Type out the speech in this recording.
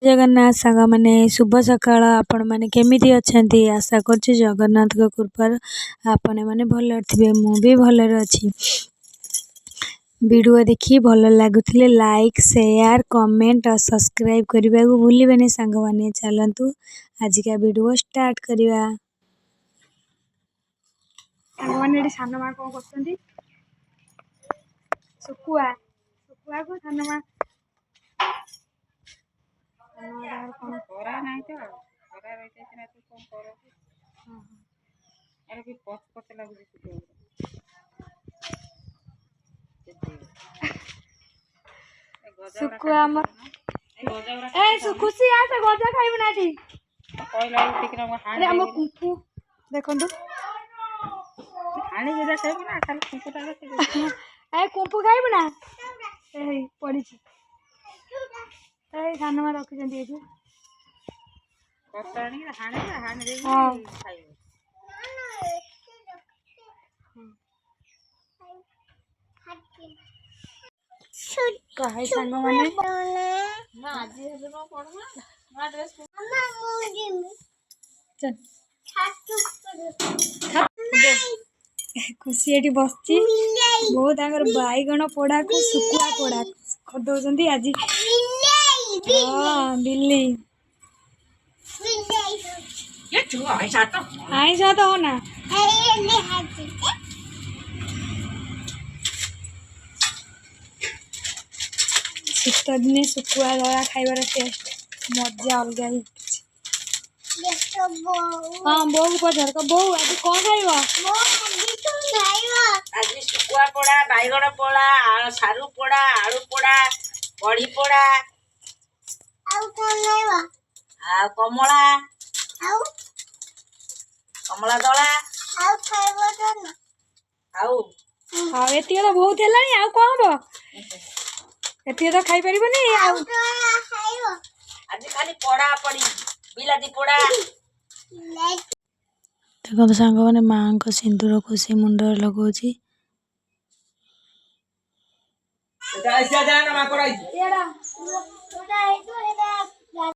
जगन्नाथ सांग मैंने शुभ सकाळ आपण मैंने केमिति अछंती आशा करछि जगन्नाथ को कृपा आपण मैंने भल थे मु भी भल अच्छी वीडियो देखी भल लगुले लाइक शेयर कमेंट और सब्सक्राइब करने को भूलिबेनी सांग माने चलतु आज का वीडियो स्टार्ट करवा मैंने सान माँ कौन कर सुकुआ सुकुआ को सान माँ सुकुआ ए सुकुसी आसे गजा खाइबु नाठी कहला ठीक ना अरे हम कुंफू देखंतु हानी गजा खाइबु ना खाली कुंफू ता ए कुंफू खाइबु ना ए पड़ी छी ए सान माँ रखि जंदी एठी कटाणी हाने हाने रे खाइबु कहे सांग माने ना आज हेबे न पड़ना ना ड्रेस मम्मा मुझे चल खुशी एठी बसची बहुत आगर बाईगण पोड़ा को सुकुआ पोड़ा खदौचंदी आज हां बिल्ली ये तू आई जा तो हो ना शीत दिने सुकुआ दला खाइबार टेस्ट मजा अलग ही हाँ बो पचार बो आज कौन खाइब आज सुकुआ पोड़ा बैगण पोड़ा सारू पोड़ा आलू पोड़ा बड़ी पोड़ा कमला कमला दला हाँ एति तो बहुत है आउ कौन हम एति तो खाई परिबनी आज खाली पोड़ा पड़ी बिलाती पोड़ा देखो तो सांग मैंने माँ को सिंदूर को से मुंडर लगौछि ऐसा जाना मां कोराई एड़ा